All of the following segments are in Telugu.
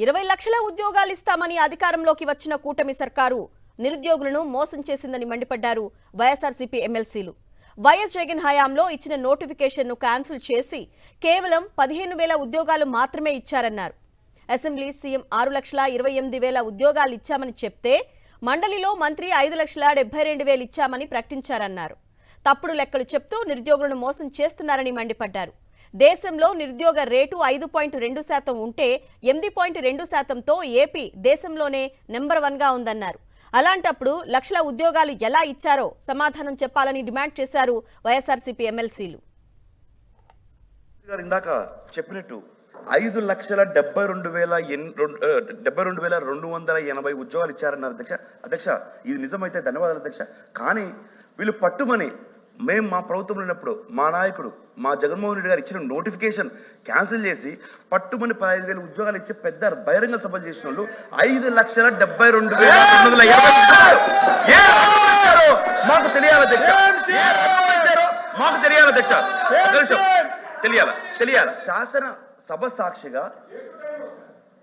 20 లక్షల ఉద్యోగాలు ఇస్తామని అధికారంలోకి వచ్చిన కూటమి సర్కారు నిరుద్యోగులను మోసం చేసిందని మండిపడ్డారు వైఎస్ఆర్సీపీ ఎమ్మెల్సీలు. వైఎస్ జగన్ హయాంలో ఇచ్చిన నోటిఫికేషన్ను క్యాన్సిల్ చేసి కేవలం 15,000 ఉద్యోగాలు మాత్రమే ఇచ్చారన్నారు. అసెంబ్లీ సీఎం 6,28,000 ఉద్యోగాలు ఇచ్చామని చెప్తే మండలిలో మంత్రి 5,72,000 ఇచ్చామని ప్రకటించారన్నారు. తప్పుడు లెక్కలు చెప్తూ నిరుద్యోగులను మోసం చేస్తున్నారని మండిపడ్డారు. దేశంలో నిరుద్యోగ రేటు 5.2% ఉంటే 8.2%తో ఏపీ దేశంలోనే నెంబర్ 1గా ఉందన్నారు. అలాంటప్పుడు లక్షల ఉద్యోగాలు ఎలా ఇచ్చారో సమాధానం చెప్పాలని డిమాండ్ చేశారు వైఎస్ఆర్సీపీ ఎమ్మెల్సీలు. ఇందాక చెప్పినట్టు 5,72,280 ఉద్యోగాలు ఇచ్చారన్నారు అధ్యక్ష. ఇది నిజమైతే ధన్యవాదాలు అధ్యక్ష. కానీ వీళ్ళు పట్టుమని మేము మా ప్రభుత్వంలో ఉన్నప్పుడు మా నాయకుడు మా జగన్మోహన్ రెడ్డి గారు ఇచ్చిన నోటిఫికేషన్ క్యాన్సిల్ చేసి పట్టుమని 15,000 ఉద్యోగాలు ఇచ్చి పెద్ద బహిరంగ సభలు చేసిన వాళ్ళు 5,72,200 మాకు తెలియాలి అధ్యక్ష. మాకు తెలియాలి అధ్యక్ష. తెలియాలి. శాసన సభ సాక్షిగా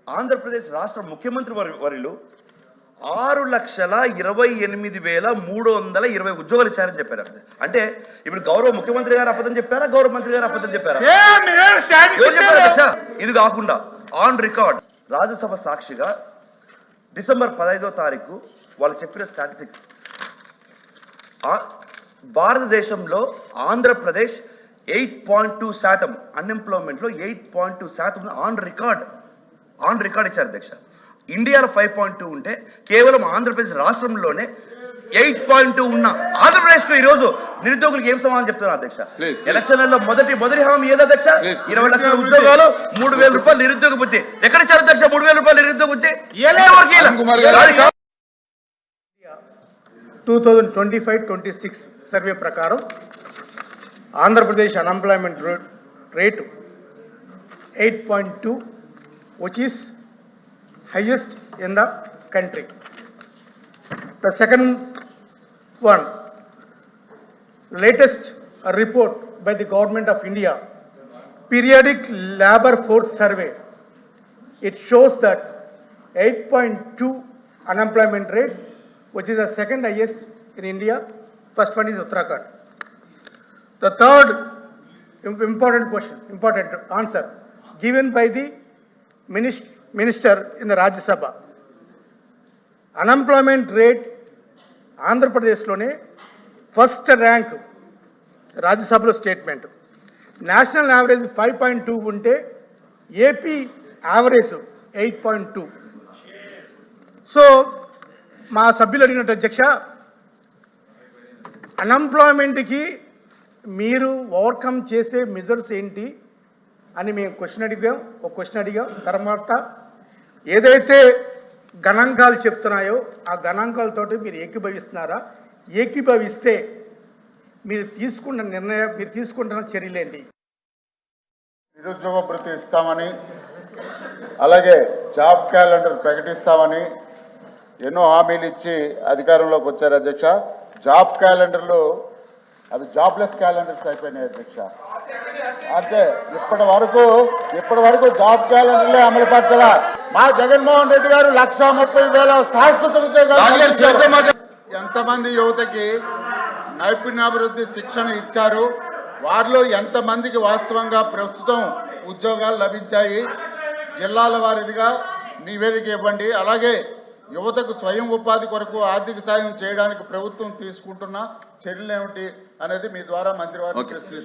ఆంధ్రప్రదేశ్ రాష్ట్ర ముఖ్యమంత్రి వర్యులు 6,28,320 ఉద్యోగాలు ఇచ్చారని చెప్పారు. అంటే ఇప్పుడు గౌరవ ముఖ్యమంత్రి గారు అబద్ధం చెప్పారా, గౌరవ మంత్రి గారు అబద్ధం చెప్పారా? ఎవరు చెప్పారు అధ్యక్ష? ఇది కాకుండా ఆన్ రికార్డ్ రాజ్యసభ సాక్షిగా డిసెంబర్ 15వ తారీఖు వాళ్ళు చెప్పిన స్టాటిస్టిక్స్, భారతదేశంలో ఆంధ్రప్రదేశ్ 8.2% అన్ఎంప్లాయ్మెంట్ లో 8.2% ఆన్ రికార్డ్ ఇచ్చారు అధ్యక్ష. ఇండియాలో 5.2 ఉంటే కేవలం ఆంధ్రప్రదేశ్ రాష్ట్రంలోనే 8.2 ఉన్న ఆంధ్రప్రదేశ్ కు ఈరోజు నిరుద్యోగులకు ఏం సమాధానం చెప్తున్నారు అధ్యక్ష? ఎలక్షన్లలో మొదటి హామీ ఏదో అధ్యక్ష? 20 లక్షల ఉద్యోగాలు, 3,000 రూపాయలు నిరుద్యోగ బుద్ధి. ఎక్కడ ఇచ్చారు అధ్యక్ష 3,000 రూపాయలు నిరుద్యోగ బుద్ధి? 2025-26 సర్వే ప్రకారం Andhra Pradesh unemployment rate 8.2, which is highest in the country. The second one, latest report by the Government of India, periodic labor force survey, it shows that 8.2 unemployment rate, which is the second highest in India. First one is Uttarakhand. The third important answer given by the minister in the Rajya Sabha, unemployment rate Andhra Pradesh lone first rank Rajya Sabha statement. National average 5.2 unte AP average 8.2. So మా సభ్యులు అడిగినట్టు అధ్యక్ష, అన్ఎంప్లాయ్మెంట్కి మీరు ఓవర్కమ్ చేసే మెజర్స్ ఏంటి అని మేము క్వశ్చన్ అడిగాం. తర్వాత ఏదైతే గణాంకాలు చెప్తున్నాయో ఆ గణాంకాలతోటి మీరు ఏకీభవిస్తున్నారా? ఏకీభవిస్తే మీరు తీసుకుంటున్న చర్యలేంటి? నిరుద్యోగ భృతి ఇస్తామని, అలాగే జాబ్ క్యాలెండర్ ప్రకటిస్తామని ఎన్నో హామీలు ఇచ్చి అధికారంలోకి వచ్చారు అధ్యక్ష. జాబ్ క్యాలెండర్లు అవి జాబ్లెస్ క్యాలెండర్స్ అయిపోయినాయి అధ్యక్ష. అంటే ఇప్పటి వరకు జాబ్ క్యాలెండర్లే అమలు పరచరా. మా జగన్మోహన్ రెడ్డి గారు 1,30,000 శాశ్వత ఉద్యోగాలు, ఎంతమంది యువతకి నైపుణ్యాభివృద్ధి శిక్షణ ఇచ్చారు, వారిలో ఎంతమందికి వాస్తవంగా ప్రస్తుతం ఉద్యోగాలు లభించాయి, జిల్లాల వారీదిగా నివేదిక ఇవ్వండి. అలాగే యువతకు స్వయం ఉపాధి కొరకు ఆర్థిక సాయం చేయడానికి ప్రభుత్వం తీసుకుంటున్న చర్యలు ఏమిటి అనేది మీ ద్వారా మంత్రి వారికి